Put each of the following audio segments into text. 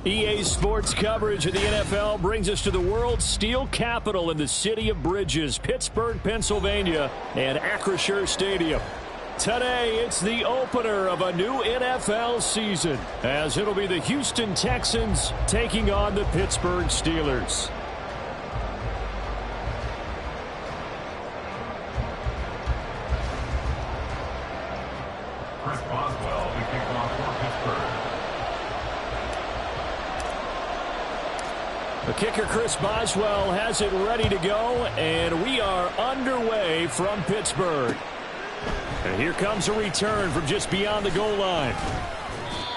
EA Sports coverage of the NFL brings us to the world's steel capital in the city of bridges, Pittsburgh, Pennsylvania, and Acrisure Stadium. Today, it's the opener of a new NFL season, as it'll be the Houston Texans taking on the Pittsburgh Steelers. Chris Boswell, the kickoff for Pittsburgh. The kicker, Chris Boswell, has it ready to go, and we are underway from Pittsburgh. And here comes a return from just beyond the goal line.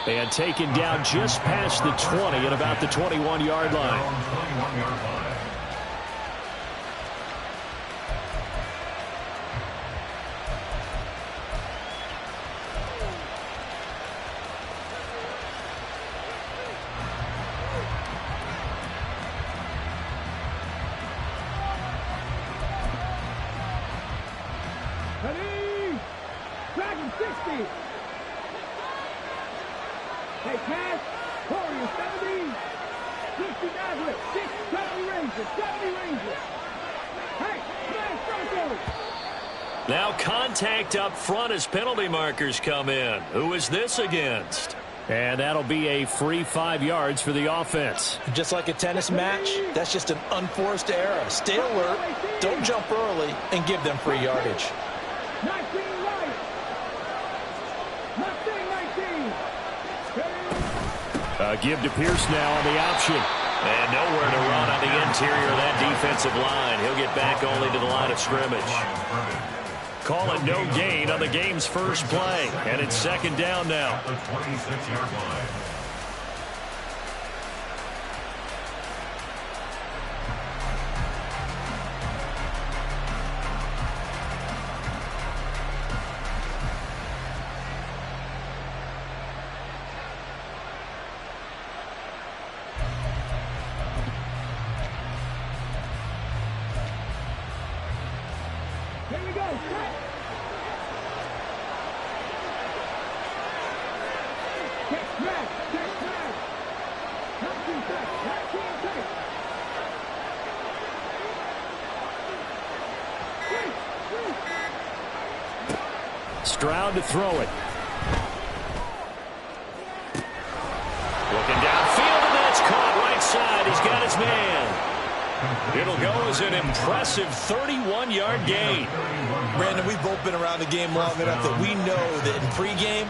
And taken down just past the 20 at about the 21-yard line. Now contact up front as penalty markers come in. Who is this against? And that'll be a free 5 yards for the offense. Just like a tennis match, that's just an unforced error. Stay alert, don't jump early, and give them free yardage. Give to Pierce now on the option. And nowhere to run on the interior of that defensive line. He'll get back only to the line of scrimmage. Call it no gain on the game's first play. And it's second down now. The 26-yard line. Stroud to throw it. Looking downfield, and that's caught right side. He's got his man. It'll go as an impressive 31-yard gain. Brandon, we've both been around the game long enough that we know that in pregame,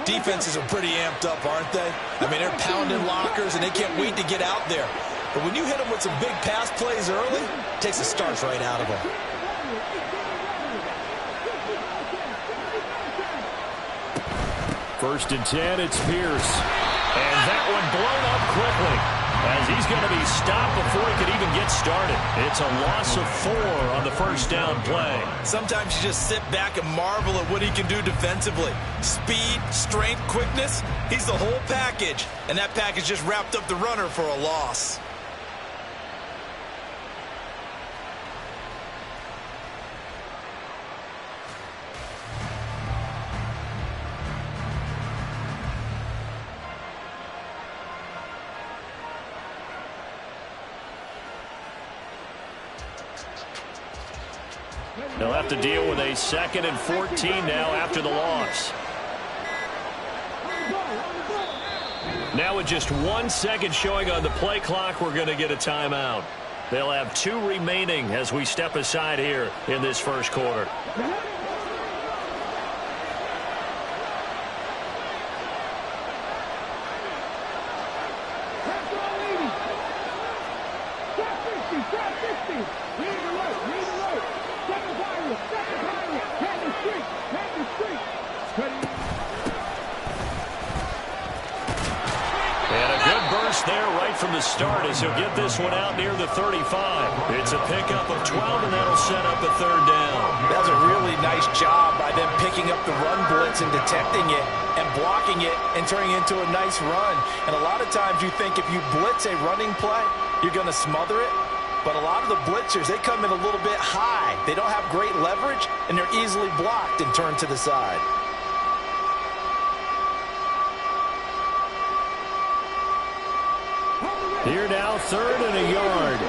defenses are pretty amped up, aren't they? I mean, they're pounding lockers, and they can't wait to get out there. But when you hit them with some big pass plays early, it takes the starch right out of them. First and 10, it's Pierce. And that one blown up quickly, as he's going to be stopped before he could even get started. It's a loss of 4 on the first down play. Sometimes you just sit back and marvel at what he can do defensively. Speed, strength, quickness, he's the whole package. And that package just wrapped up the runner for a loss. They'll have to deal with a 2nd and 14 now after the loss. Now with just 1 second showing on the play clock, we're going to get a timeout. They'll have 2 remaining as we step aside here in this first quarter. There right from the start as he'll get this one out near the 35. It's a pickup of 12, and that'll set up a 3rd down. That's a really nice job by them picking up the run blitz and detecting it and blocking it and turning it into a nice run. And a lot of times you think if you blitz a running play, you're going to smother it. But a lot of the blitzers, they come in a little bit high. They don't have great leverage, and they're easily blocked and turned to the side. Here now, 3rd and a yard.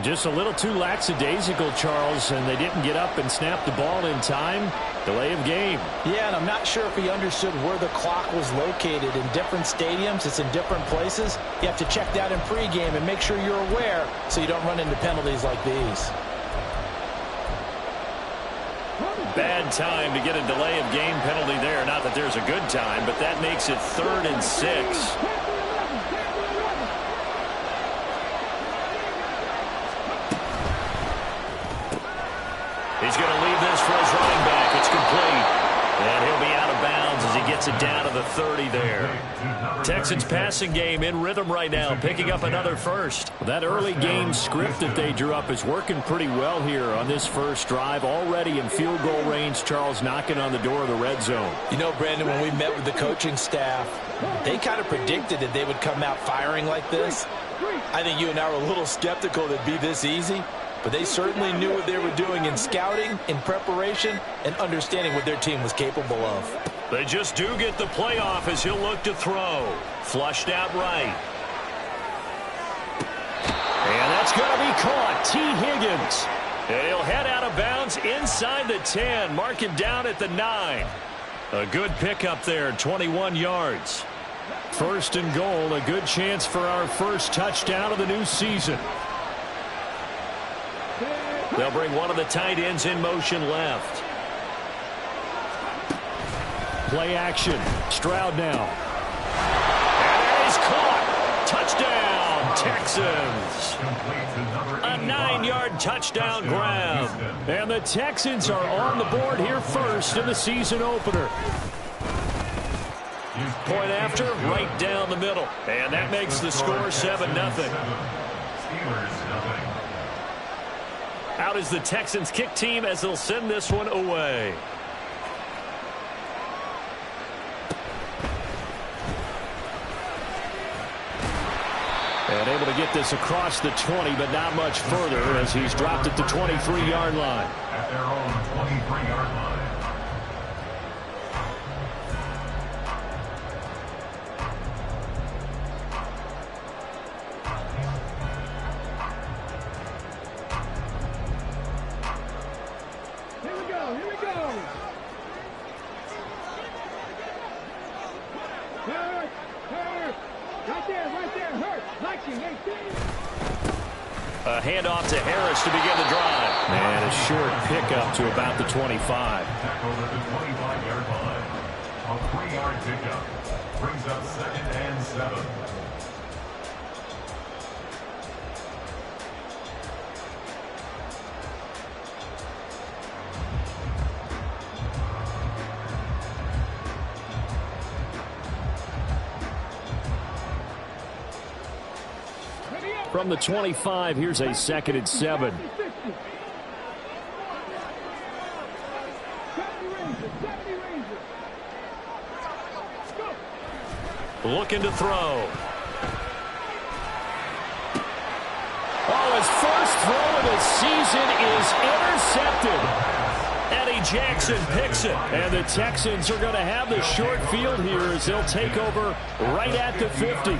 Just a little too lackadaisical, Charles, and they didn't get up and snap the ball in time. Delay of game. Yeah, and I'm not sure if he understood where the clock was located. In different stadiums, it's in different places. You have to check that in pregame and make sure you're aware so you don't run into penalties like these. Bad time to get a delay of game penalty there. Not that there's a good time, but that makes it 3rd and 6. He's going to leave this for his running back. It's complete. And he'll be out of bounds as he gets it down to the 30 there. Texans passing game in rhythm right now, picking up another first. That early game script that they drew up is working pretty well here on this first drive. Already in field goal range, Charles knocking on the door of the red zone. You know, Brandon, when we met with the coaching staff, they kind of predicted that they would come out firing like this. I think you and I were a little skeptical that it'd be this easy. But they certainly knew what they were doing in scouting, in preparation, and understanding what their team was capable of. They just do get the playoff as he'll look to throw. Flushed out right. And that's going to be caught. T. Higgins. And he'll head out of bounds inside the 10. Mark him down at the 9. A good pickup there, 21 yards. 1st and goal, a good chance for our first touchdown of the new season. They'll bring one of the tight ends in motion left. Play action. Stroud now. And he's caught. Touchdown, Texans. A 9-yard touchdown grab. And the Texans are on the board here first in the season opener. Point after, right down the middle. And that makes the score 7-0. Out is the Texans kick team as they'll send this one away. And able to get this across the 20, but not much further as he's dropped at the 23-yard line. At their own 23-yard line. A handoff to Harris to begin the drive. And a short pickup to about the 25. Tackle at the 25-yard line. A 3-yard pickup. Brings up 2nd and 7. From the 25, here's a 2nd and 7. Looking to throw. Oh, his first throw of the season is intercepted. Eddie Jackson picks it. And the Texans are going to have the short field here as they'll take over right at the 50.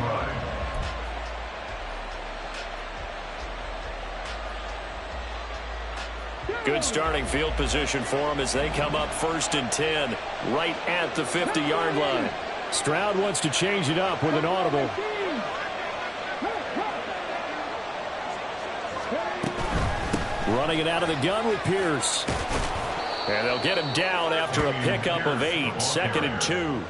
Good starting field position for them as they come up 1st and 10 right at the 50-yard line. Stroud wants to change it up with an audible. Running it out of the gun with Pierce. And they'll get him down after a pickup of 8, 2nd and 2.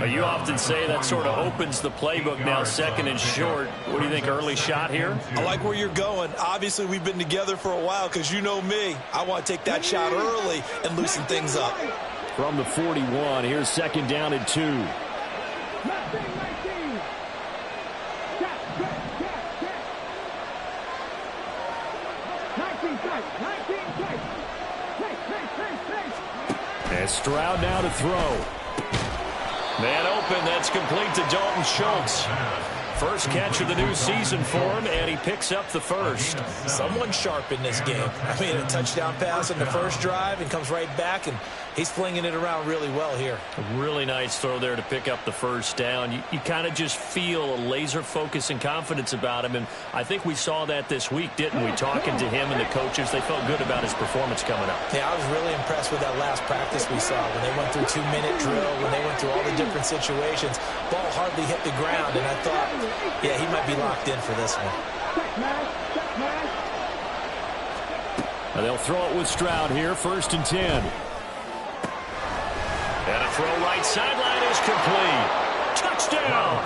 You often say that sort of opens the playbook now, 2nd and short. What do you think, early shot here? I like where you're going. Obviously, we've been together for a while because you know me. I want to take that shot early and loosen things up. From the 41, here's 2nd down and 2. And Stroud now to throw. Man open, that's complete to Dalton Schultz. First catch of the new season for him, and he picks up the first. Someone sharp in this game. I mean, a touchdown pass on the first drive and comes right back, and he's flinging it around really well here. A really nice throw there to pick up the first down. You kind of just feel a laser focus and confidence about him, and I think we saw that this week, didn't we? Talking to him and the coaches, they felt good about his performance coming up. Yeah, I was really impressed with that last practice we saw when they went through 2-minute drill, when they went through all the different situations. Ball hardly hit the ground, and I thought, yeah, he might be locked in for this one. And they'll throw it with Stroud here, 1st and 10. And a throw right sideline is complete. Touchdown!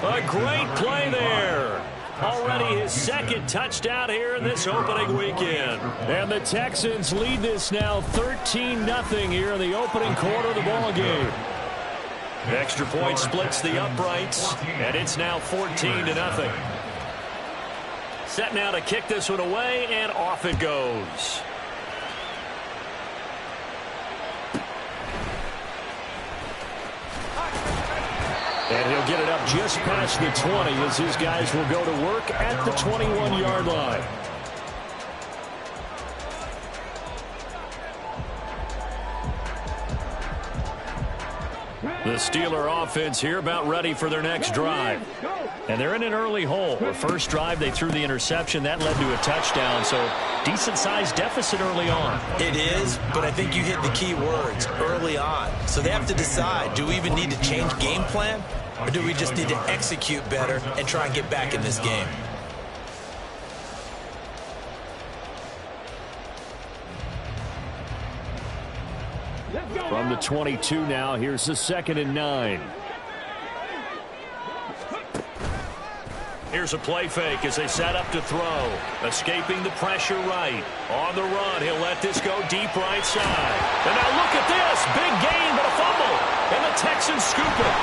A great play there. Already his 2nd touchdown here in this opening weekend. And the Texans lead this now 13-0 here in the opening quarter of the ball game. Extra point splits the uprights, and it's now 14-0. Set now to kick this one away, and off it goes. And he'll get it up just past the 20 as his guys will go to work at the 21-yard line. The Steeler offense here about ready for their next drive. And they're in an early hole. The first drive they threw the interception. That led to a touchdown, so decent-sized deficit early on. It is, but I think you hit the key words, early on. So they have to decide, do we even need to change game plan, or do we just need to execute better and try and get back in this game? From the 22 now, here's the 2nd and 9. Here's a play fake as they set up to throw. Escaping the pressure right. On the run, he'll let this go deep right side. And now look at this. Big gain, but a fumble. And the Texans scoop it.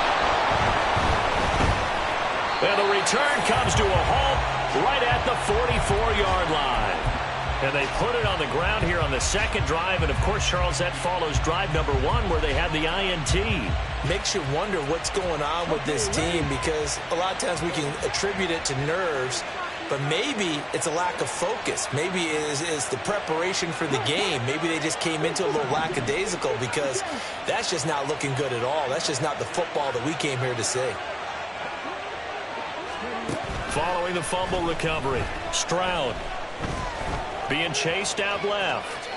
And the return comes to a halt right at the 44-yard line. And they put it on the ground here on the 2nd drive. And, of course, Charles, that follows drive number 1 where they had the INT. Makes you wonder what's going on with this team, because a lot of times we can attribute it to nerves, but maybe it's a lack of focus. Maybe it is the preparation for the game. Maybe they just came into a little lackadaisical, because that's just not looking good at all. That's just not the football that we came here to see. Following the fumble recovery, Stroud being chased out left.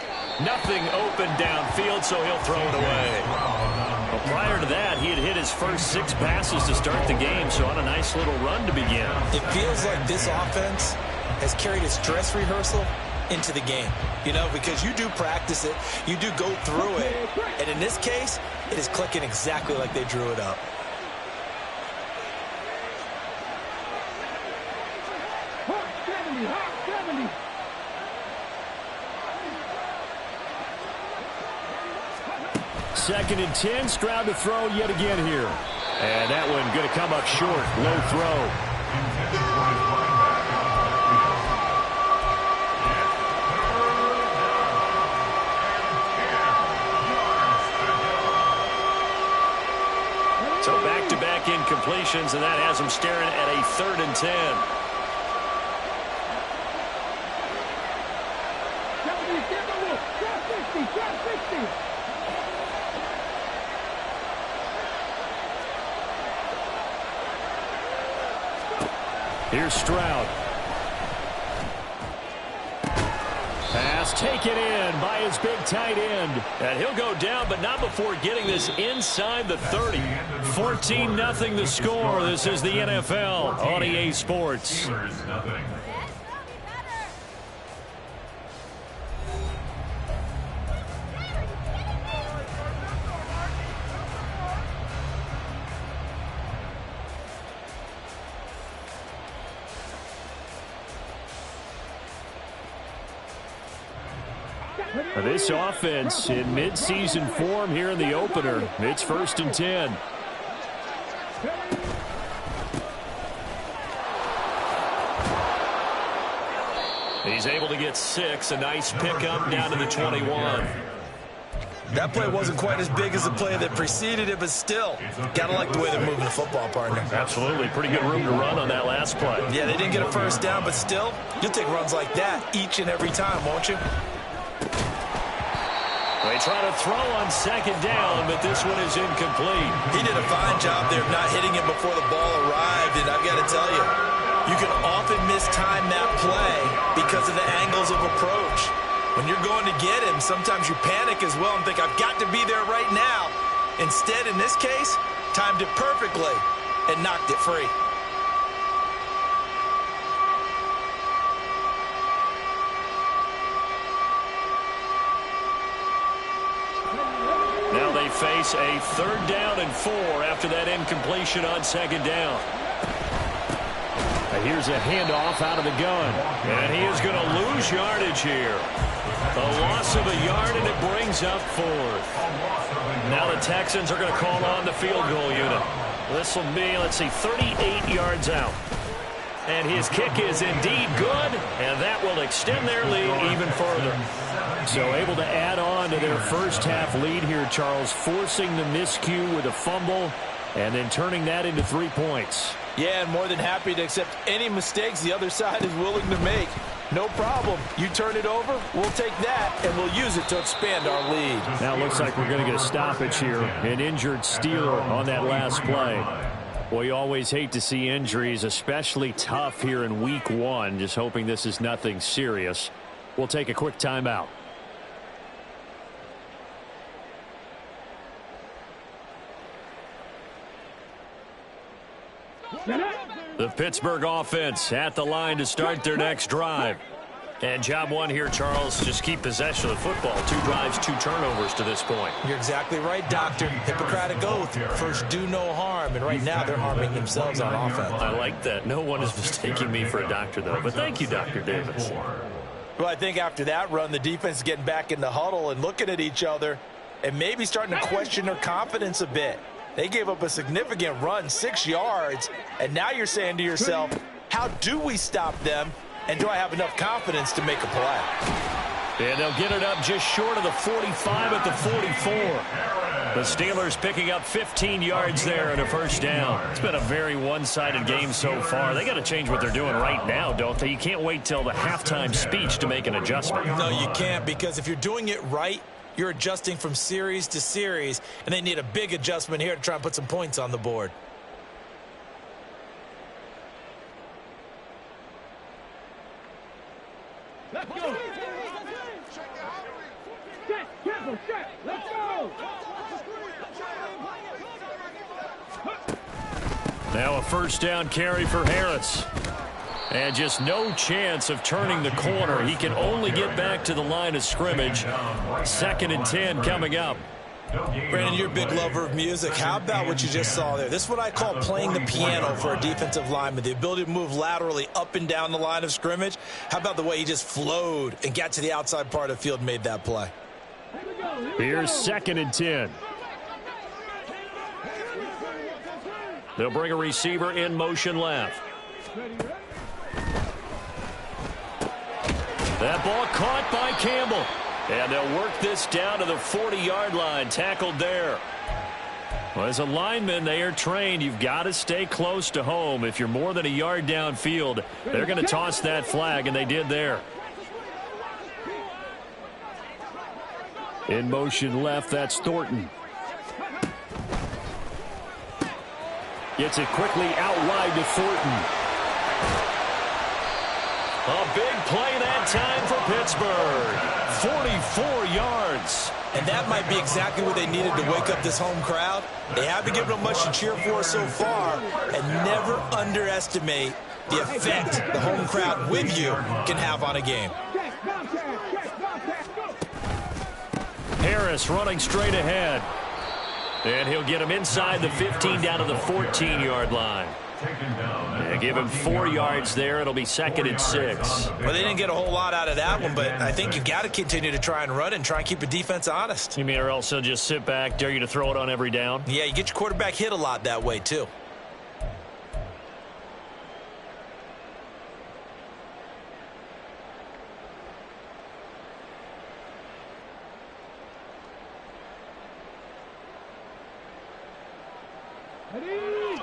Nothing open downfield, so he'll throw it away. Well, prior to that, he had hit his first 6 passes to start the game, so on a nice little run to begin. It feels like this offense has carried its dress rehearsal into the game. You know, because you do practice it, you do go through it, and in this case, it is clicking exactly like they drew it up. Second and 10, Stroud to throw yet again here. And that one going to come up short. Low throw. So back-to-back incompletions, and that has him staring at a 3rd and 10. Here's Stroud. Pass taken in by his big tight end. And he'll go down, but not before getting this inside the 30. 14-0 the score. This is the NFL on EA Sports. This offense in mid-season form here in the opener. It's 1st and 10. He's able to get 6. A nice pickup down to the 21. That play wasn't quite as big as the play that preceded it, but still, gotta like the way they're moving the football, partner. Absolutely. Pretty good room to run on that last play. Yeah, they didn't get a first down, but still, you'll take runs like that each and every time, won't you? They try to throw on second down, but this one is incomplete. He did a fine job there of not hitting it before the ball arrived, and I've got to tell you, you can often mistime that play because of the angles of approach. When you're going to get him, sometimes you panic as well and think, I've got to be there right now. Instead, in this case, timed it perfectly and knocked it free. Now they face a 3rd down and 4 after that incompletion on second down. Here's a handoff out of the gun. And he is going to lose yardage here. A loss of a yard, and it brings up 4th. Now the Texans are going to call on the field goal unit. This will be, let's see, 38 yards out. And his kick is indeed good, and that will extend their lead even further. So able to add on to their first half lead here, Charles, forcing the miscue with a fumble and then turning that into 3 points. Yeah, and more than happy to accept any mistakes the other side is willing to make. No problem. You turn it over, we'll take that, and we'll use it to expand our lead. Now it looks like we're going to get a stoppage here. An injured Steeler on that last play. Well, you always hate to see injuries, especially tough here in week 1. Just hoping this is nothing serious. We'll take a quick timeout. The Pittsburgh offense at the line to start their next drive. And job 1 here, Charles, just keep possession of the football. 2 drives, 2 turnovers to this point. You're exactly right, Doctor. Hippocratic oath. First, do no harm. And right now, they're harming themselves on offense. I like that. No one is mistaking me for a doctor, though. But thank you, Dr. Davis. Well, I think after that run, the defense is getting back in the huddle and looking at each other and maybe starting to question their confidence a bit. They gave up a significant run, 6 yards, and now you're saying to yourself, how do we stop them, and do I have enough confidence to make a play? And they'll get it up just short of the 45 at the 44. The Steelers picking up 15 yards there and a first down. It's been a very one-sided game so far. They got to change what they're doing right now, don't they? You can't wait till the halftime speech to make an adjustment. No, you can't, because if you're doing it right, you're adjusting from series to series, and they need a big adjustment here to try and put some points on the board. Let's go. Let's go. Now a first down carry for Harris. And just no chance of turning the corner. He can only get back to the line of scrimmage. 2nd and 10 coming up. Brandon, you're a big lover of music. How about what you just saw there? This is what I call playing the piano for a defensive lineman. The ability to move laterally up and down the line of scrimmage. How about the way he just flowed and got to the outside part of the field and made that play? Here's 2nd and 10. They'll bring a receiver in motion left. That ball caught by Campbell. And they'll work this down to the 40-yard line. Tackled there. Well, as a lineman, they are trained. You've got to stay close to home. If you're more than a yard downfield, they're going to toss that flag, and they did there. In motion left, that's Thornton. Gets it quickly out wide to Thornton. A big play that time for Pittsburgh. 44 yards. And that might be exactly what they needed to wake up this home crowd. They haven't given them much to cheer for so far. And never underestimate the effect the home crowd with you can have on a game. Harris running straight ahead. And he'll get him inside the 15 down to the 14-yard line. Yeah, give him 4 yards there. It'll be 2nd and 6. Well, they didn't get a whole lot out of that one, but I think you got to continue to try and run and try and keep the defense honest. You mean, or else he'll just sit back, dare you to throw it on every down? Yeah, you get your quarterback hit a lot that way, too.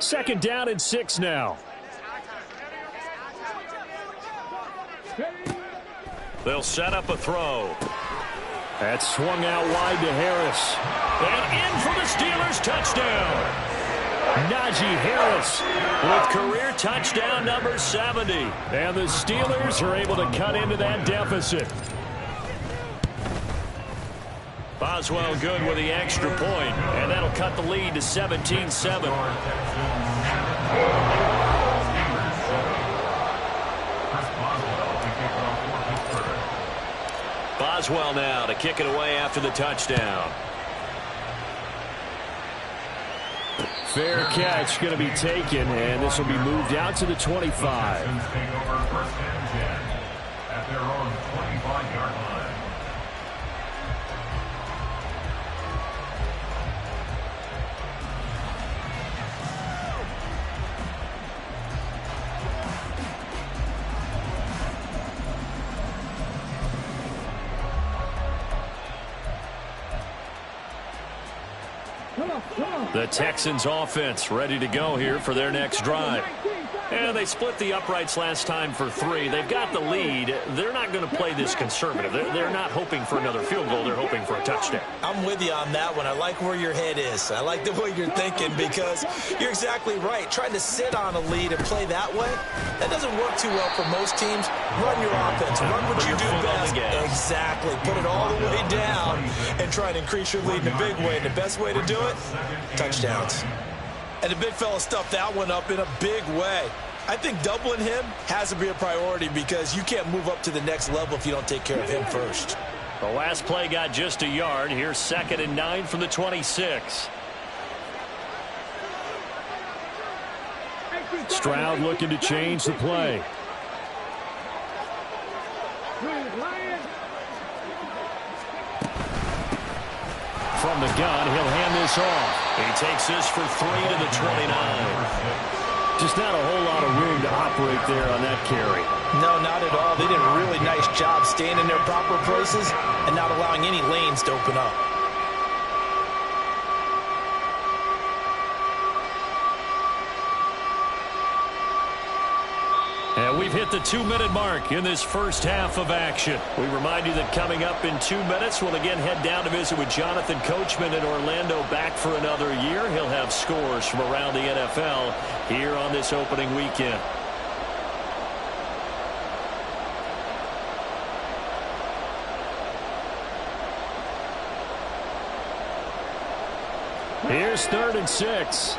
Second down and 6 now. They'll set up a throw. That's swung out wide to Harris. And in for the Steelers touchdown. Najee Harris with career touchdown number 70. And the Steelers are able to cut into that deficit. Boswell good with the extra point, and that'll cut the lead to 17-7. Boswell now to kick it away after the touchdown. Fair catch going to be taken, and this will be moved out to the 25. At their own 25-yard line. The Texans offense ready to go here for their next drive. And they split the uprights last time for 3. They've got the lead. They're not going to play this conservative. They're not hoping for another field goal. They're hoping for a touchdown. I'm with you on that one. I like where your head is. I like the way you're thinking because you're exactly right. Trying to sit on a lead and play that way, that doesn't work too well for most teams. Run your offense. Run what you do best. Exactly. Put it all the way down and try and increase your lead in a big way. And the best way to do it, touchdowns. And the big fella stuffed that one up in a big way. I think doubling him has to be a priority because you can't move up to the next level if you don't take care of him first. The last play got just a yard. Here's 2nd and 9 from the 26. Stroud looking to change the play. From the gun, he'll hand this off. He takes this for 3 to the 29. Just not a whole lot of room to operate there on that carry. No, not at all. They did a really nice job staying in their proper places and not allowing any lanes to open up. And we've hit the 2-minute mark in this first half of action. We remind you that coming up in 2 minutes, we'll again head down to visit with Jonathan Coachman in Orlando, back for another year. He'll have scores from around the NFL here on this opening weekend. Here's 3rd and 6.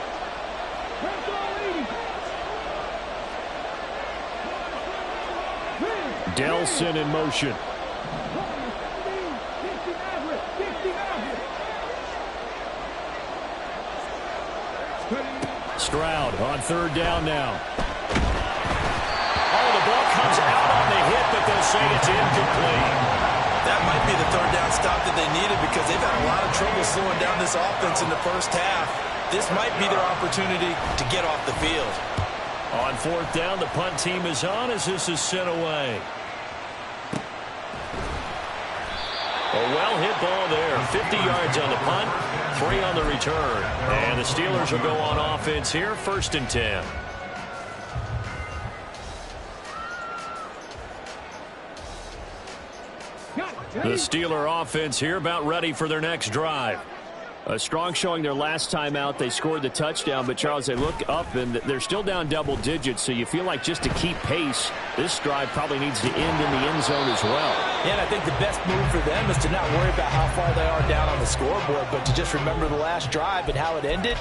Delson in motion. Stroud on 3rd down now. Oh, the ball comes out on the hit, but they'll say it's incomplete. That might be the 3rd down stop that they needed because they've had a lot of trouble slowing down this offense in the first half. This might be their opportunity to get off the field. On 4th down, the punt team is on as this is sent away. A well-hit ball there. 50 yards on the punt, 3 on the return. And the Steelers will go on offense here, 1st and 10. The Steeler offense here about ready for their next drive. A strong showing their last time out. They scored the touchdown, but, Charles, they look up, and they're still down double digits, so you feel like just to keep pace, this drive probably needs to end in the end zone as well. Yeah, and I think the best move for them is to not worry about how far they are down on the scoreboard, but to just remember the last drive and how it ended.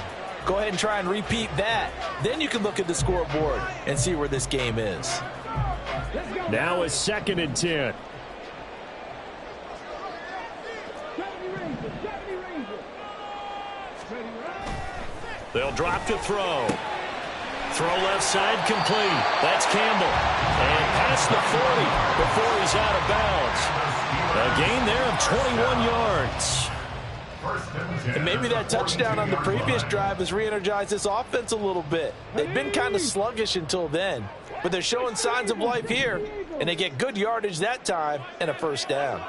Go ahead and try and repeat that. Then you can look at the scoreboard and see where this game is. Now it's 2nd and 10. They'll drop to throw. Throw left side complete. That's Campbell. And past the 40 before he's out of bounds. A gain there of 21 yards. And maybe that touchdown on the previous drive has re-energized this offense a little bit. They've been kind of sluggish until then, but they're showing signs of life here, and they get good yardage that time and a 1st down.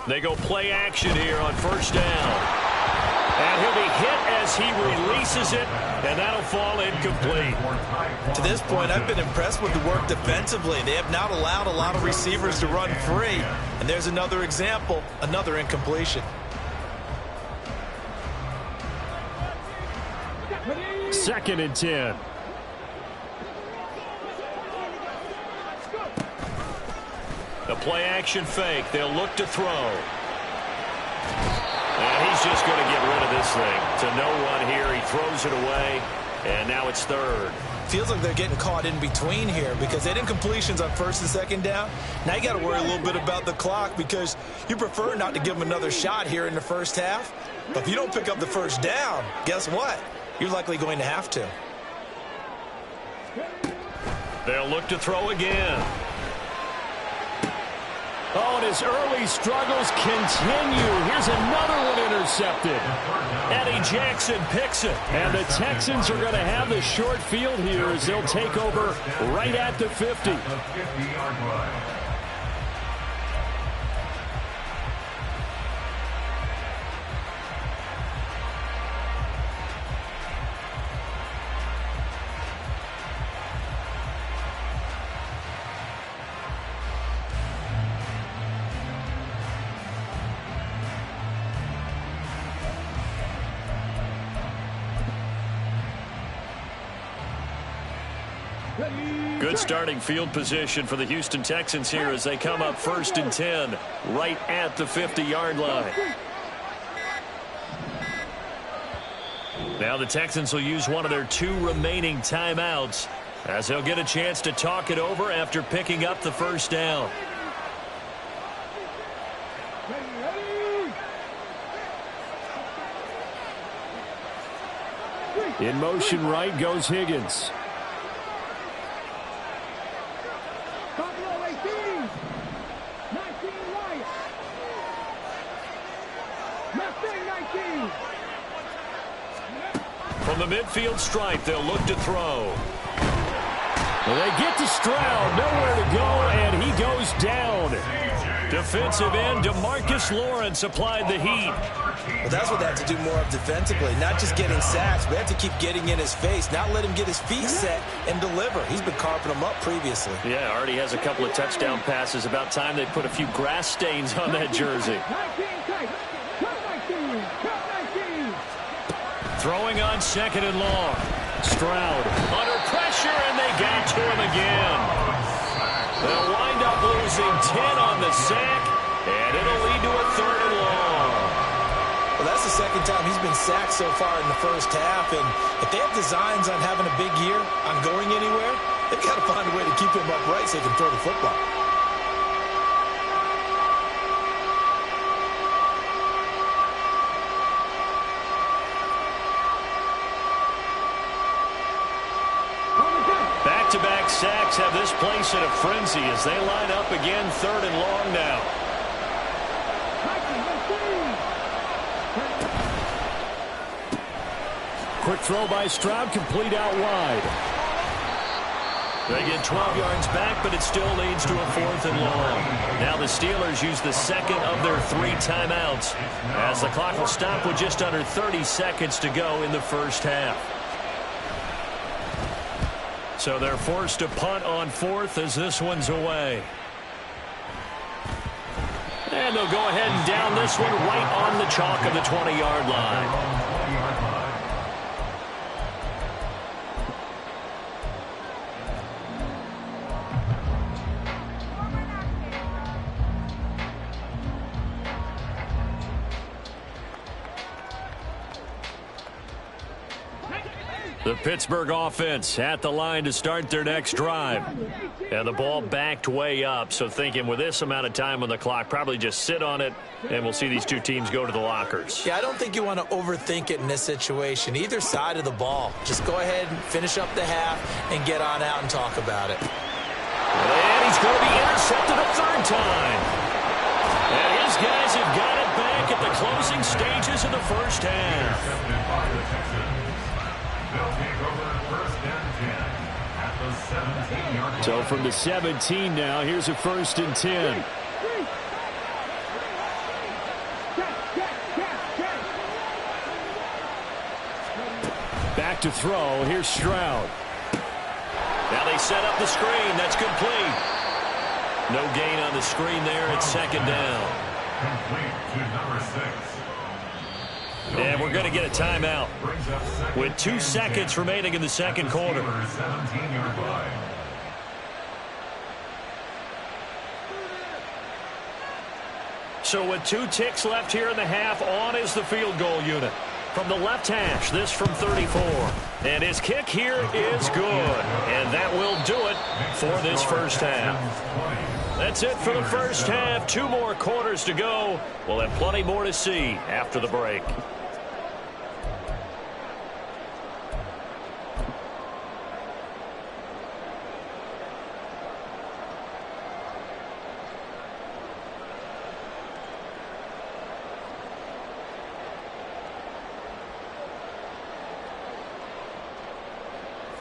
They go play action here on 1st down. And he'll be hit as he releases it, and that'll fall incomplete. To this point, I've been impressed with the work defensively. They have not allowed a lot of receivers to run free. And there's another example, another incompletion. Second and 10. The play action fake. They'll look to throw. And he's just going to get rid of this thing. To no one here. He throws it away. And now it's third. Feels like they're getting caught in between here because they did incompletions on first and second down. Now you got to worry a little bit about the clock because you prefer not to give them another shot here in the first half. But if you don't pick up the first down, guess what? You're likely going to have to. They'll look to throw again. Oh, and his early struggles continue. Here's another one intercepted. Eddie Jackson picks it. And the Texans are going to have the short field here as they'll take over right at the 50. Good starting field position for the Houston Texans here as they come up first and 10 right at the 50-yard line. Now the Texans will use one of their 2 remaining timeouts as they'll get a chance to talk it over after picking up the first down. In motion right goes Higgins. From the midfield stripe, they'll look to throw. Well, they get to Stroud, nowhere to go, and he goes down. Defensive end DeMarcus Lawrence applied the heat. Well, that's what they have to do more of defensively, not just getting sacks, but they have to keep getting in his face, not let him get his feet set and deliver. He's been carving them up previously. Yeah, already has a couple of touchdown passes. About time they put a few grass stains on that jersey. Throwing on second and long. Stroud under pressure, and they got to him again. They'll wind up losing 10 on the sack, and it'll lead to a third and long. Well, that's the second time he's been sacked so far in the first half, and if they have designs on having a big year, on going anywhere, they've got to find a way to keep him upright so they can throw the football. Back-to-back sacks have this place in a frenzy as they line up again third and long now. Quick throw by Stroud, complete out wide. They get 12 yards back, but it still leads to a fourth and long. Now the Steelers use the second of their 3 timeouts as the clock will stop with just under 30 seconds to go in the first half. So they're forced to punt on fourth as this one's away. And they'll go ahead and down this one right on the chalk of the 20-yard line. The Pittsburgh offense at the line to start their next drive. And the ball backed way up, so thinking with this amount of time on the clock, probably just sit on it, and we'll see these 2 teams go to the lockers. Yeah, I don't think you want to overthink it in this situation. Either side of the ball. Just go ahead and finish up the half and get on out and talk about it. And he's going to be intercepted a third time. And his guys have got it back at the closing stages of the first half. So from the 17 now, here's a first and 10. Back to throw. Here's Stroud. Now they set up the screen. That's complete. No gain on the screen there. It's second down. Complete to number 6. And we're going to get a timeout with 2 seconds remaining in the second quarter. 17-yard line. So with 2 ticks left here in the half, on is the field goal unit. From the left hash, this from 34. And his kick here is good. And that will do it for this first half. That's it for the first half. 2 more quarters to go. We'll have plenty more to see after the break.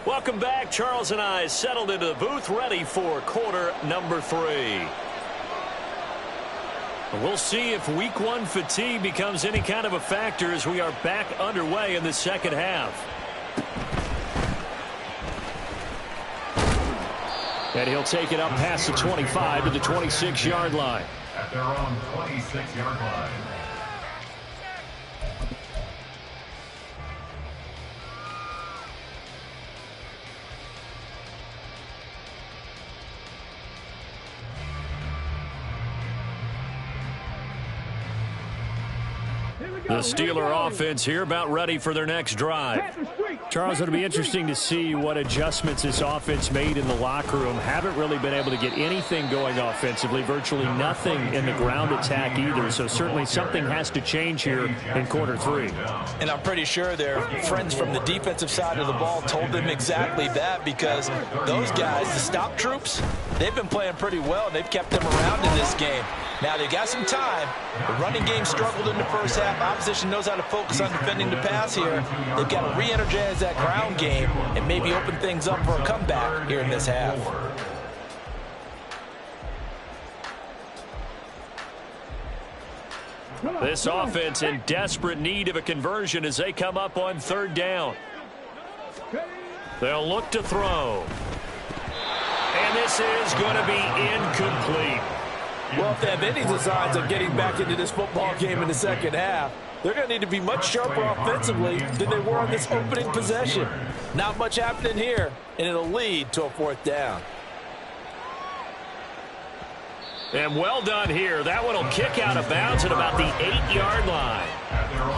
Welcome back. Charles and I settled into the booth, ready for quarter number 3. We'll see if week 1 fatigue becomes any kind of a factor as we are back underway in the second half. And he'll take it up past the 25 to the 26-yard line. At their own 26-yard line. The Steeler offense here about ready for their next drive. Charles, it'll be interesting to see what adjustments this offense made in the locker room. Haven't really been able to get anything going offensively, virtually nothing in the ground attack either. So certainly something has to change here in quarter 3. And I'm pretty sure their friends from the defensive side of the ball told them exactly that, because those guys, the stop troops, they've been playing pretty well, and they've kept them around in this game. Now, they've got some time. The running game struggled in the first half. Opposition knows how to focus on defending the pass here. They've got to re-energize that ground game and maybe open things up for a comeback here in this half. This offense in desperate need of a conversion as they come up on 3rd down. They'll look to throw. And this is going to be incomplete. Well, if they have any designs of getting back into this football game in the second half, they're going to need to be much sharper offensively than they were on this opening possession. Not much happening here, and it'll lead to a 4th down. And well done here. That one will kick out of bounds at about the 8-yard line.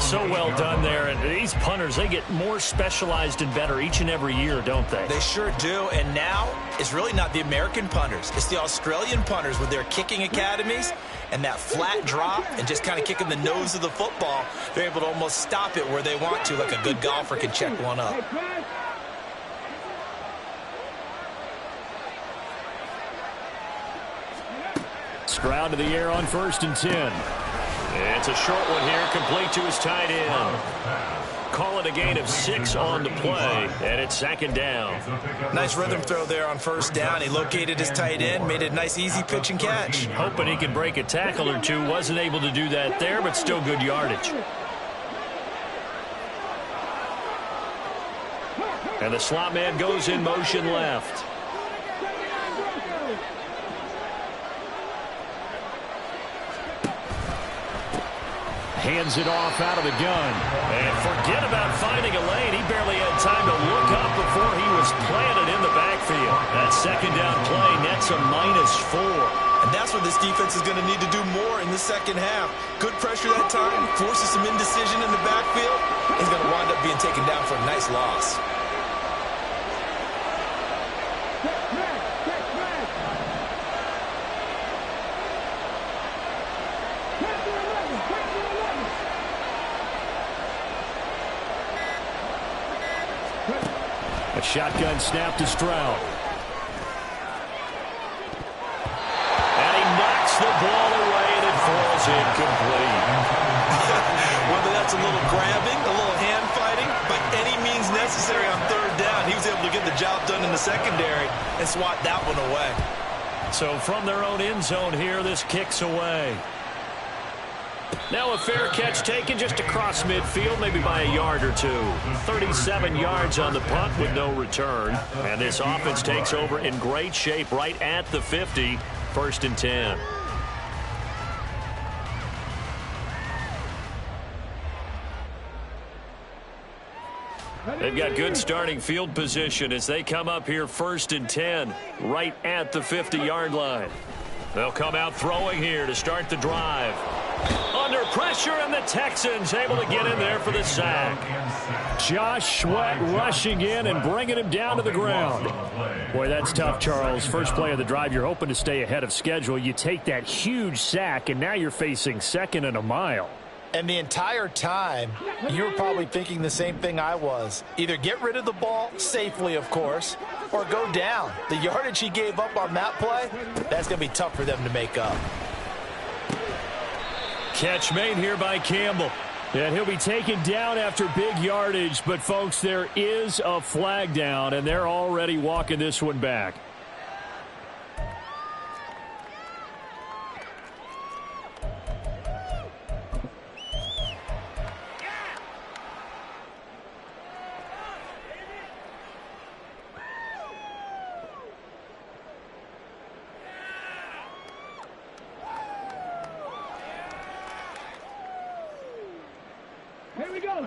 So well done there. And these punters, they get more specialized and better each and every year, don't they? They sure do. And now it's really not the American punters. It's the Australian punters with their kicking academies and that flat drop and just kind of kicking the nose of the football. They're able to almost stop it where they want to, like a good golfer can check one up. Stroud to the air on 1st and 10. It's a short one here, complete to his tight end. Call it a gain of 6 on the play, and it's 2nd down. Nice rhythm throw there on 1st down. He located his tight end, made it a nice easy pitch and catch. Hoping he could break a tackle or two. Wasn't able to do that there, but still good yardage. And the slot man goes in motion left. Hands it off out of the gun. And forget about finding a lane. He barely had time to look up before he was planted in the backfield. That 2nd down play nets a -4. And that's what this defense is going to need to do more in the second half. Good pressure that time, forces some indecision in the backfield. He's going to wind up being taken down for a nice loss. A shotgun snap to Stroud. And he knocks the ball away, and it falls incomplete. Whether that's a little grabbing, a little hand fighting, by any means necessary on 3rd down, he was able to get the job done in the secondary and swat that one away. So from their own end zone here, this kicks away. Now a fair catch taken just across midfield, maybe by a yard or two. 37 yards on the punt with no return. And this offense takes over in great shape right at the 50, 1st and 10. They've got good starting field position as they come up here 1st and 10, right at the 50-yard line. They'll come out throwing here to start the drive. Under pressure, and the Texans able to get in there for the sack. Josh Sweat rushing in and bringing him down to the ground. Boy, that's tough, Charles. First play of the drive, you're hoping to stay ahead of schedule. You take that huge sack, and now you're facing 2nd and a mile. And the entire time, you were probably thinking the same thing I was. Either get rid of the ball, safely of course, or go down. The yardage he gave up on that play, that's going to be tough for them to make up. Catch made here by Campbell. And he'll be taken down after big yardage, but folks, there is a flag down, and they're already walking this one back. Here we go.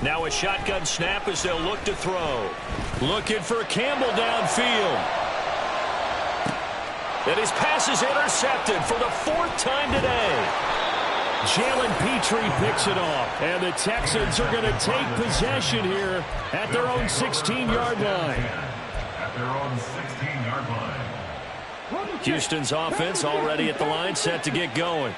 Now a shotgun snap as they'll look to throw. Looking for Campbell downfield. And his pass is intercepted for the 4th time today. Jalen Petrie picks it off. And the Texans are going to take possession here at their own 16-yard line. At their own 16-yard line. Houston's offense already at the line, set to get going.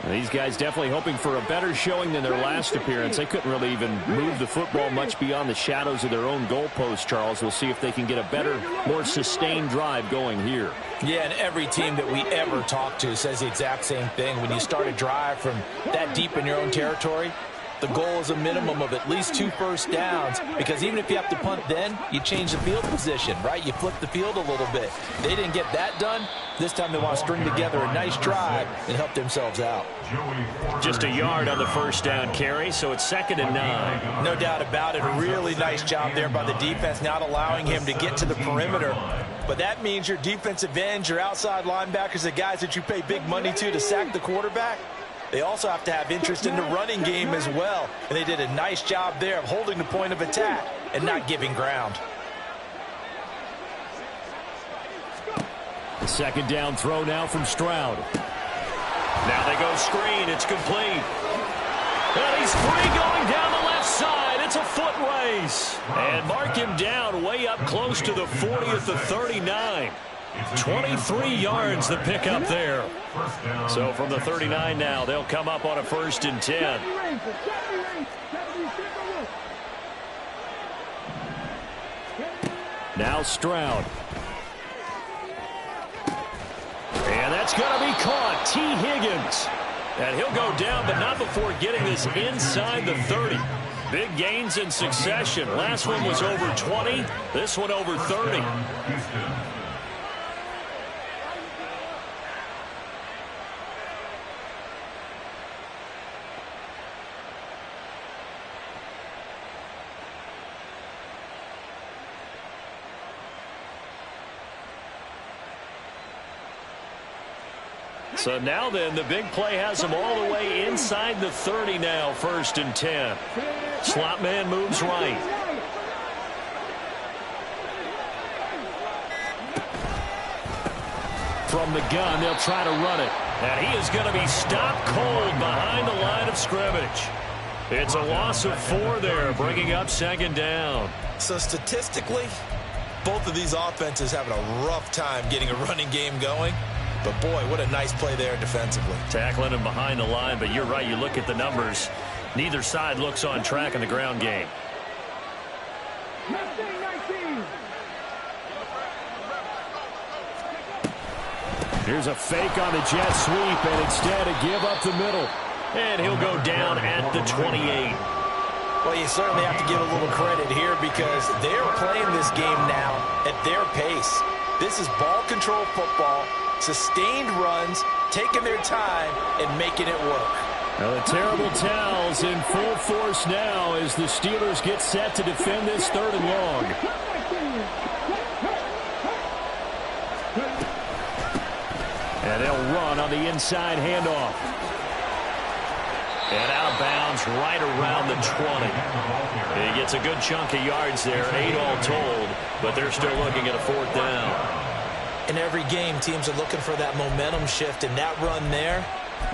These guys definitely hoping for a better showing than their last appearance. They couldn't really even move the football much beyond the shadows of their own goalpost, Charles. We'll see if they can get a better, more sustained drive going here. Yeah, and every team that we ever talk to says the exact same thing. When you start a drive from that deep in your own territory, the goal is a minimum of at least 2 first downs, because even if you have to punt then, you change the field position, right? You flip the field a little bit. They didn't get that done. This time they want to string together a nice drive and help themselves out. Just a yard on the first down carry, so it's 2nd and 9. No doubt about it. A really nice job there by the defense, not allowing him to get to the perimeter. But that means your defensive ends, your outside linebackers, the guys that you pay big money to sack the quarterback, they also have to have interest in the running game as well. And they did a nice job there of holding the point of attack and not giving ground. The 2nd down throw now from Stroud. Now they go screen. It's complete. And he's free going down the left side. It's a foot race. And mark him down way up close to the 40 at the 39. 23 yards the pickup there. So from the 39 now, they'll come up on a 1st and 10. Now Stroud. And that's going to be caught. T. Higgins. And he'll go down, but not before getting this inside the 30. Big gains in succession. Last one was over 20. This one over 30. So now then, the big play has them all the way inside the 30 now, 1st and 10. Slot man moves right. From the gun, they'll try to run it. And he is going to be stopped cold behind the line of scrimmage. It's a loss of 4 there, bringing up 2nd down. So statistically, both of these offenses having a rough time getting a running game going. But, boy, what a nice play there defensively. Tackling him behind the line, but you're right. You look at the numbers. Neither side looks on track in the ground game. Here's a fake on the jet sweep, and instead a give up the middle. And he'll go down at the 28. Well, you certainly have to give a little credit here because they're playing this game now at their pace. This is ball control football, sustained runs, taking their time, and making it work. Well, the terrible towels in full force now as the Steelers get set to defend this 3rd and long. And they'll run on the inside handoff. And out of bounds right around the 20. He gets a good chunk of yards there, 8 all told, but they're still looking at a 4th down. In every game, teams are looking for that momentum shift, and that run there,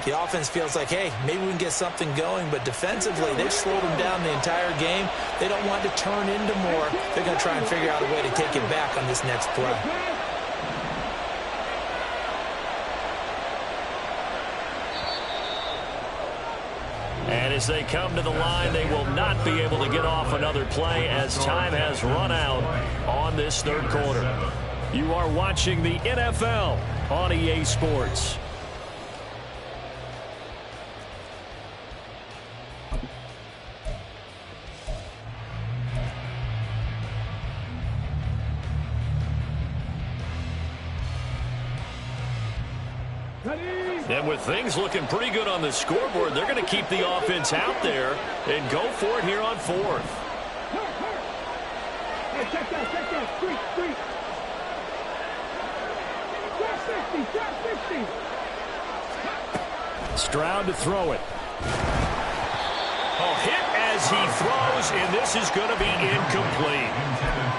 the offense feels like, hey, maybe we can get something going, but defensively, they've slowed them down the entire game. They don't want to turn into more. They're going to try and figure out a way to take it back on this next play. And as they come to the line, they will not be able to get off another play as time has run out on this 3rd quarter. You are watching the NFL on EA Sports. And with things looking pretty good on the scoreboard, they're going to keep the offense out there and go for it here on 4th. Hey, check that, street. Drop 60. Stroud to throw it. Hit as he throws, and this is going to be incomplete.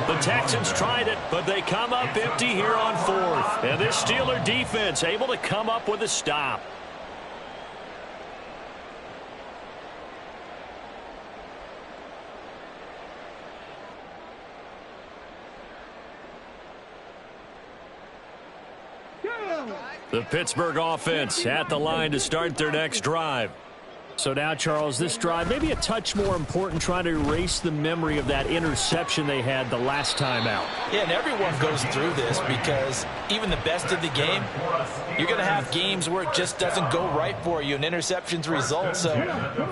The Texans tried it, but they come up empty here on 4th. And this Steeler defense able to come up with a stop. The Pittsburgh offense at the line to start their next drive. So now, Charles, this drive maybe a touch more important, trying to erase the memory of that interception they had the last time out. Yeah, and everyone goes through this because even the best of the game, you're going to have games where it just doesn't go right for you and interceptions result. So,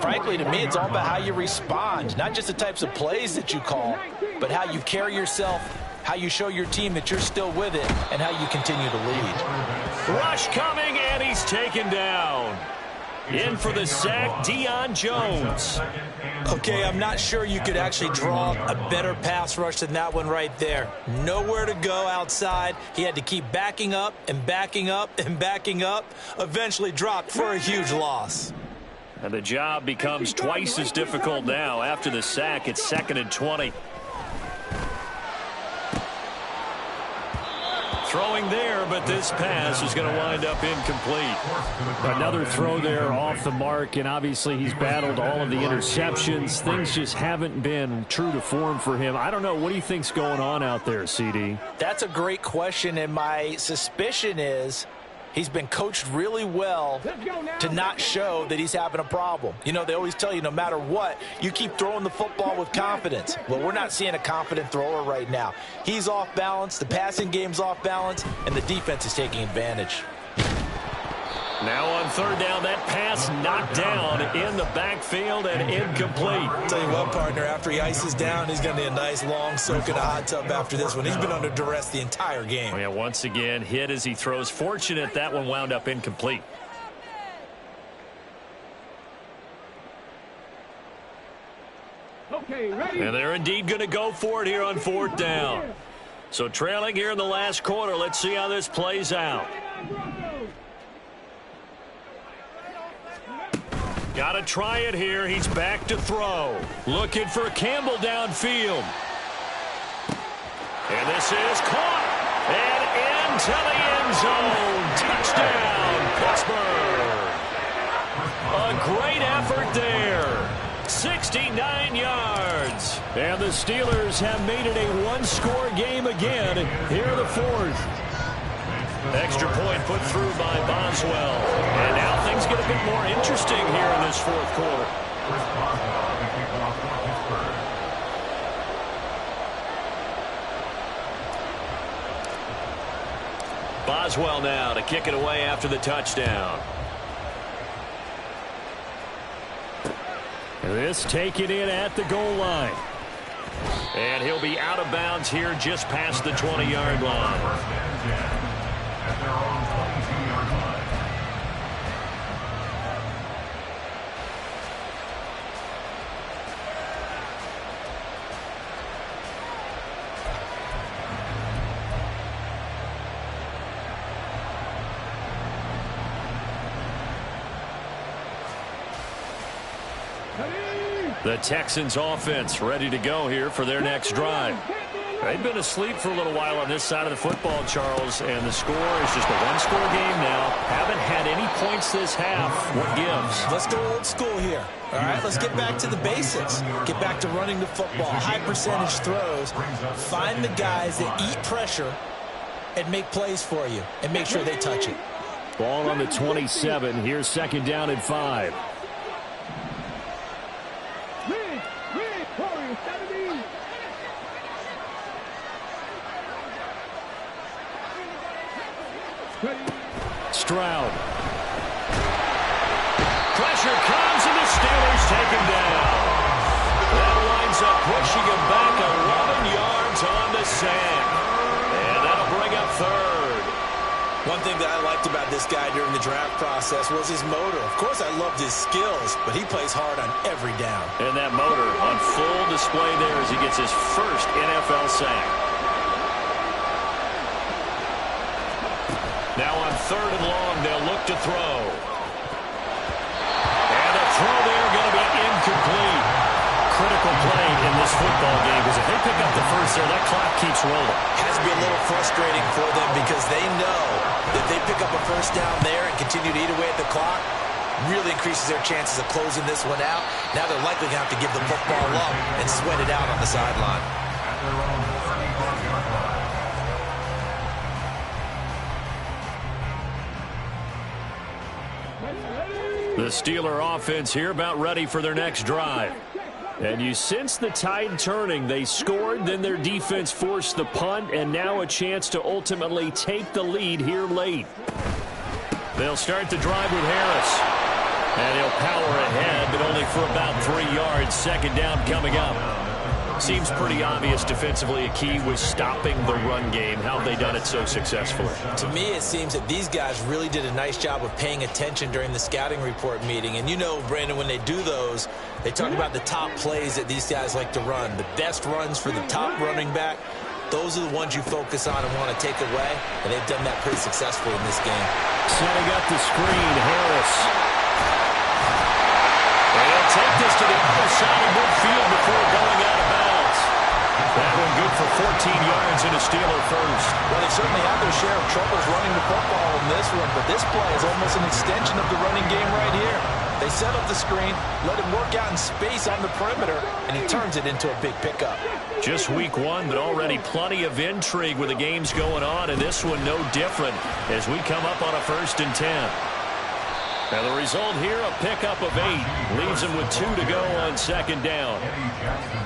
frankly, to me, it's all about how you respond, not just the types of plays that you call, but how you carry yourself, how you show your team that you're still with it, and how you continue to lead. Rush coming, and he's taken down. In for the sack, Deion Jones. Okay, I'm not sure you could actually draw a better pass rush than that one right there. Nowhere to go outside. He had to keep backing up and backing up and backing up. Eventually dropped for a huge loss. And the job becomes twice as difficult now. After the sack, it's 2nd and 20. Throwing there, but this pass is going to wind up incomplete. Another throw there off the mark, and obviously he's battled all of the interceptions. Things just haven't been true to form for him. I don't know. What do you think's going on out there, CD? That's a great question, and my suspicion is he's been coached really well to not show that he's having a problem. You know, they always tell you no matter what, you keep throwing the football with confidence. Well, we're not seeing a confident thrower right now. He's off balance, the passing game's off balance, and the defense is taking advantage. Now on 3rd down, that pass knocked down in the backfield and incomplete. Tell you what, partner, after he ices down, he's going to need a nice long soak in a hot tub after this one. He's been under duress the entire game. Oh, yeah, once again, hit as he throws. Fortunate that one wound up incomplete. Okay, ready? And they're indeed going to go for it here on 4th down. So trailing here in the last quarter, let's see how this plays out. Got to try it here. He's back to throw. Looking for Campbell downfield. And this is caught. And into the end zone. Touchdown, Pittsburgh. A great effort there. 69 yards. And the Steelers have made it a one-score game again here in the 4th. Extra point put through by Boswell. And now things get a bit more interesting here in this 4th quarter. Boswell now to kick it away after the touchdown. This taken in at the goal line. And he'll be out of bounds here just past the 20-yard line. First and 10 at their own 22-yard line. The Texans offense ready to go here for their next drive. They've been asleep for a little while on this side of the football, Charles, and the score is just a one-score game now. Haven't had any points this half. What gives? Let's go old school here. All right, let's get back to the basics. Get back to running the football, high percentage throws. Find the guys that eat pressure and make plays for you and make sure they touch it. Ball on the 27. Here's second down and 5. Stroud. Pressure comes, and the Steelers take him down. That winds up pushing him back 11 yards on the sack. And that'll bring up third. One thing that I liked about this guy during the draft process was his motor. Of course, I loved his skills, but he plays hard on every down. And that motor on full display there as he gets his first NFL sack. Now on third and long, they'll look to throw. And the throw there going to be incomplete. Critical play in this football game because if they pick up the first there, that clock keeps rolling. Has to be a little frustrating for them because they know that they pick up a first down there and continue to eat away at the clock, really increases their chances of closing this one out. Now they're likely going to have to give the football up and sweat it out on the sideline. At their own 35-yard line. The Steeler offense here about ready for their next drive. And you sense the tide turning. They scored, then their defense forced the punt, and now a chance to ultimately take the lead here late. They'll start the drive with Harris. And he'll power ahead, but only for about 3 yards. Second down coming up. Seems pretty obvious defensively a key was stopping the run game. How have they done it so successfully? To me, it seems that these guys really did a nice job of paying attention during the scouting report meeting. And you know, Brandon, when they do those, they talk about the top plays that these guys like to run. The best runs for the top running back, those are the ones you focus on and want to take away. And they've done that pretty successfully in this game. Setting up the screen, Harris. And he'll take this to the other side of midfield before going out of bounds. That one good for 14 yards and a Steeler first. Well, they certainly had their share of troubles running the football in this one, but this play is almost an extension of the running game right here. They set up the screen, let him work out in space on the perimeter, and he turns it into a big pickup. Just week one, but already plenty of intrigue with the games going on, and this one no different as we come up on a 1st and 10. Now the result here, a pickup of 8. Leaves him with 2 to go on second down.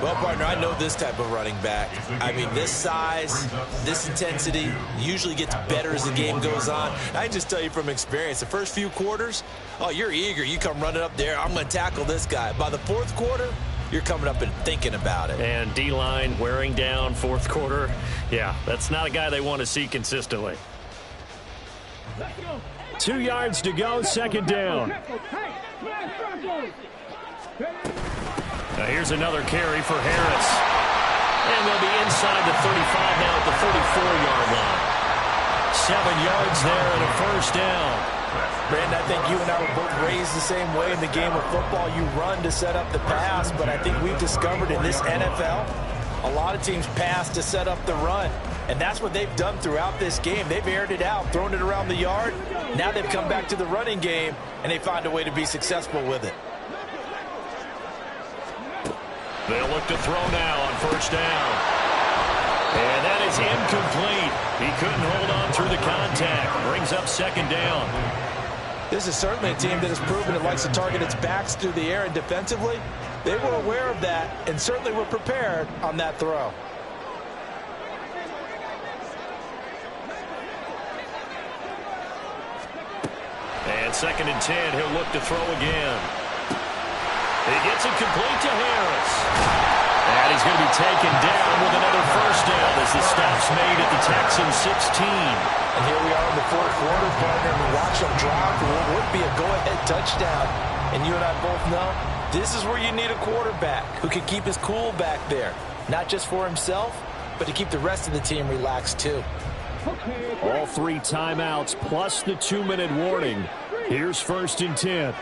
Well, partner, I know this type of running back. I mean, this size, this intensity usually gets better as the game goes on. I can just tell you from experience, the first few quarters, oh, you're eager. You come running up there, I'm going to tackle this guy. By the 4th quarter, you're coming up and thinking about it. And D-line wearing down 4th quarter. Yeah, that's not a guy they want to see consistently. 2 yards to go, second down. Now here's another carry for Harris. And they'll be inside the 35 now at the 44-yard line. 7 yards there and a first down. Brandon, I think you and I were both raised the same way in the game of football. You run to set up the pass, but I think we've discovered in this NFL, a lot of teams pass to set up the run. And that's what they've done throughout this game. They've aired it out, thrown it around the yard. Now they've come back to the running game, and they find a way to be successful with it. They'll look to throw now on first down. And that is incomplete. He couldn't hold on through the contact. Brings up second down. This is certainly a team that has proven it likes to target its backs through the air, and defensively, they were aware of that and certainly were prepared on that throw. And 2nd and 10, he'll look to throw again. He gets it complete to Harris. And he's going to be taken down with another first down as the stop's made at the Texans 16. And here we are in the fourth quarter, partner, and we watch them drive for what would be a go-ahead touchdown. And you and I both know this is where you need a quarterback who can keep his cool back there, not just for himself, but to keep the rest of the team relaxed too. All 3 timeouts plus the 2-minute warning. Here's 1st and 10.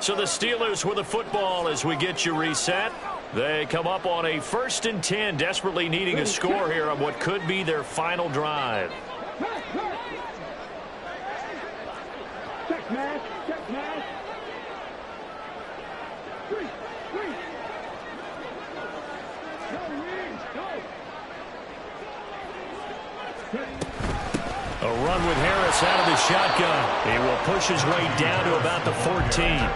So the Steelers with the football as we get you reset. They come up on a 1st and 10, desperately needing a score here on what could be their final drive. Check, man. Check, man. A run with Harris out of the shotgun. He will push his way down to about the 14.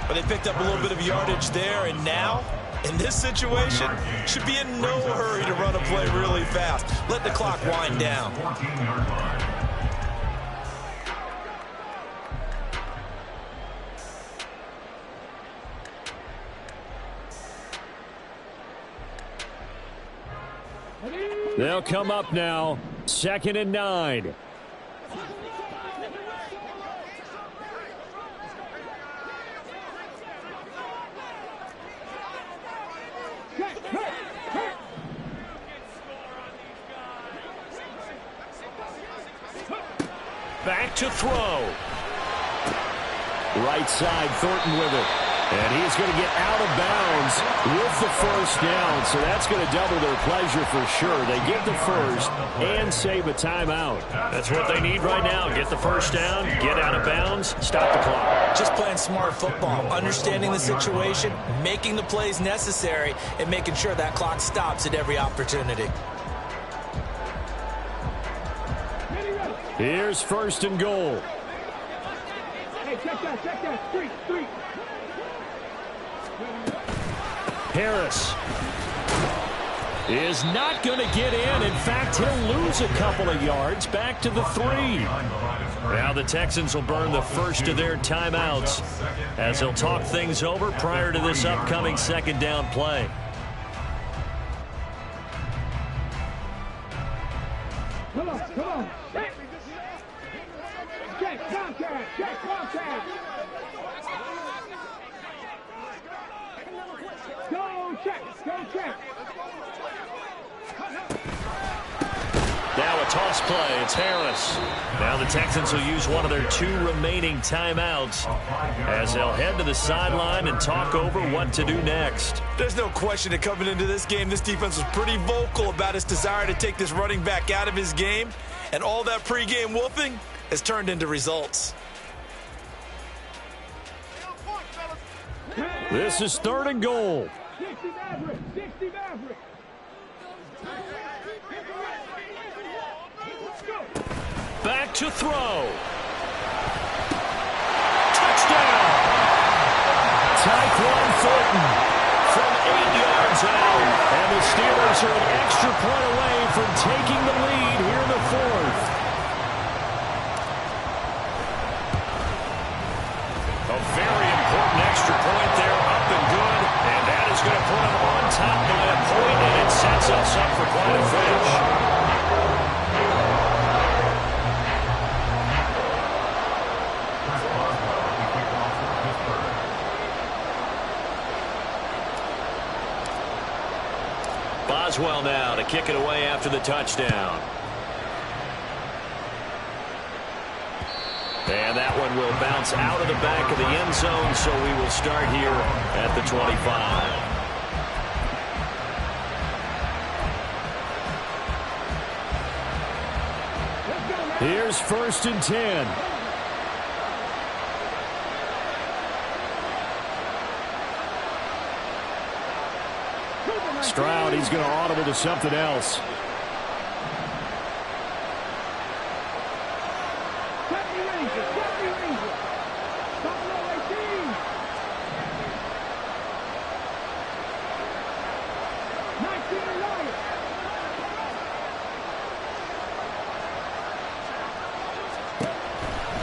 But they picked up a little bit of yardage there, and now, in this situation, should be in no hurry to run a play really fast. Let the clock wind down. 14-yard line. They'll come up now, 2nd and 9. Back to throw. Right side, Thornton with it. And he's going to get out of bounds with the first down. So that's going to double their pleasure for sure. They get the first and save a timeout. That's what they need right now. Get the first down, get out of bounds, stop the clock. Just playing smart football, understanding the situation, making the plays necessary, and making sure that clock stops at every opportunity. Here's 1st and goal. Hey, check that. Street. Harris is not going to get in. In fact, he'll lose a couple of yards back to the 3. Now the Texans will burn the first of their timeouts as they'll talk things over prior to this upcoming 2nd down play. Come on. Check contact. Go check. Now a toss play. It's Harris. Now the Texans will use one of their 2 remaining timeouts as they'll head to the sideline and talk over what to do next. There's no question that coming into this game, this defense was pretty vocal about its desire to take this running back out of his game, and all that pregame wolfing has turned into results. This is 3rd and goal. 60 Maverick. Back to throw. Touchdown. Tyquan Thornton from 8 yards out. And the Steelers are an extra point away from taking the lead here in the 4th. A very important extra point there, up and good. And that is going to put them on top by a point, and it sets us up for quite a finish. Boswell now to kick it away after the touchdown. And that one will bounce out of the back of the end zone, so we will start here at the 25. Here's 1st and 10. Stroud, he's going to audible to something else.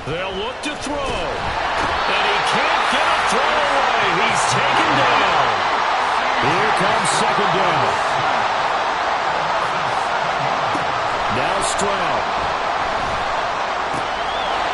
They'll look to throw. And he can't get a throw away. He's taken down. Here comes second down. Now Stroud.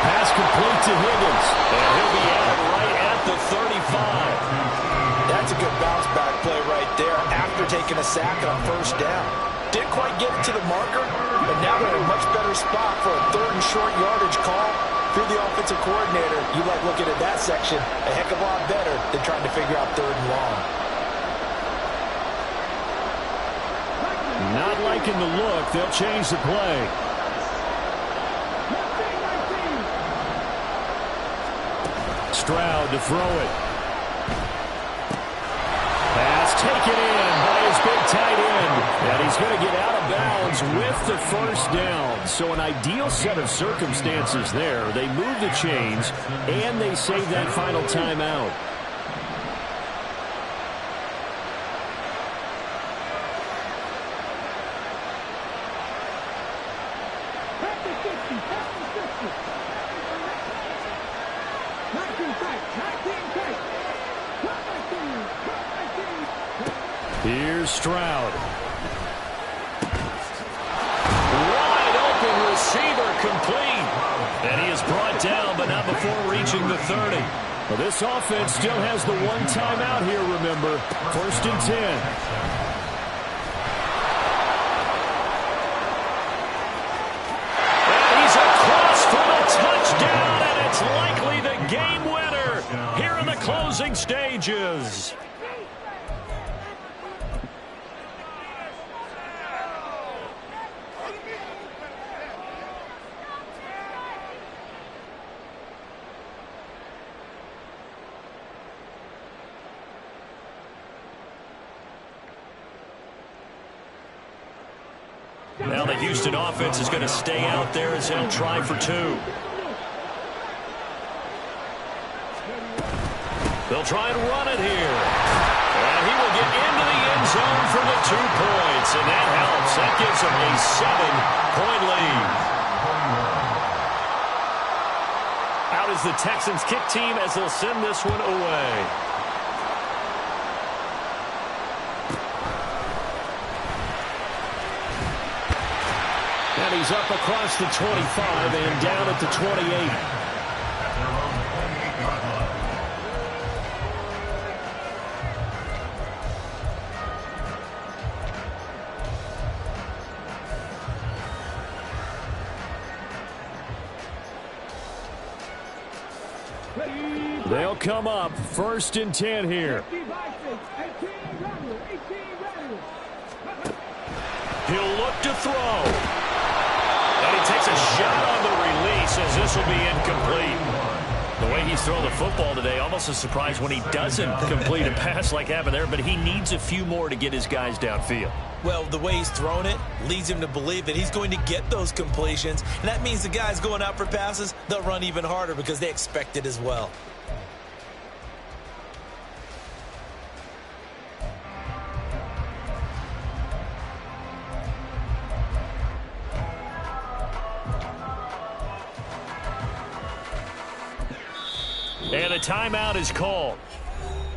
Pass complete to Higgins. And he'll be out right at the 35. That's a good bounce back play right there after taking a sack on first down. Didn't quite get it to the marker, but now they're in a much better spot for a third and short yardage call. If you're the offensive coordinator, you like looking at that section a heck of a lot better than trying to figure out third and long. Not liking the look. They'll change the play. Stroud to throw it. Pass taken in by his big tight end. And he's going to get out of bounds with the first down. So an ideal set of circumstances there. They move the chains, and they save that final timeout. Here's Stroud. Wide open receiver complete. And he is brought down, but not before reaching the 30. Well, this offense still has the one timeout here, remember. 1st and 10. And he's across for the touchdown, and it's likely the game winner here in the closing stages. Now the Houston offense is going to stay out there as they'll try for 2. They'll try and run it here. And he will get into the end zone for the 2 points. And that helps. That gives them a 7-point lead. Out is the Texans kick team as they'll send this one away. And he's up across the 25 and down at the 28. They'll come up 1st and 10 here. He'll look to throw. And he takes a shot on the release as this will be incomplete. The way he's thrown the football today, almost a surprise when he doesn't complete a pass like happened there, but he needs a few more to get his guys downfield. Well, the way he's thrown it leads him to believe that he's going to get those completions. And that means the guys going out for passes, they'll run even harder because they expect it as well. And a timeout is called.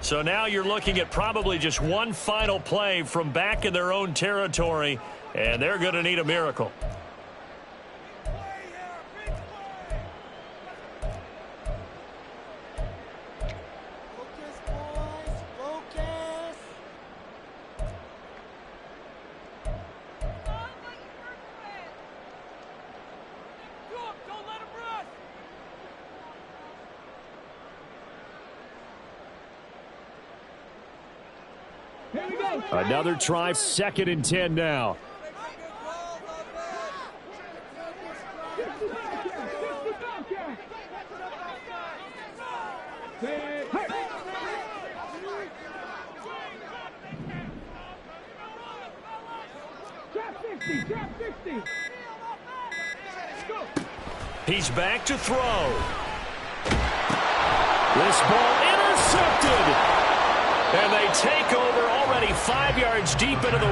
So now you're looking at probably just one final play from back in their own territory, and they're going to need a miracle. Another try, 2nd and 10 now. He's back to throw. This ball intercepted. And they take over already 5 yards deep into the red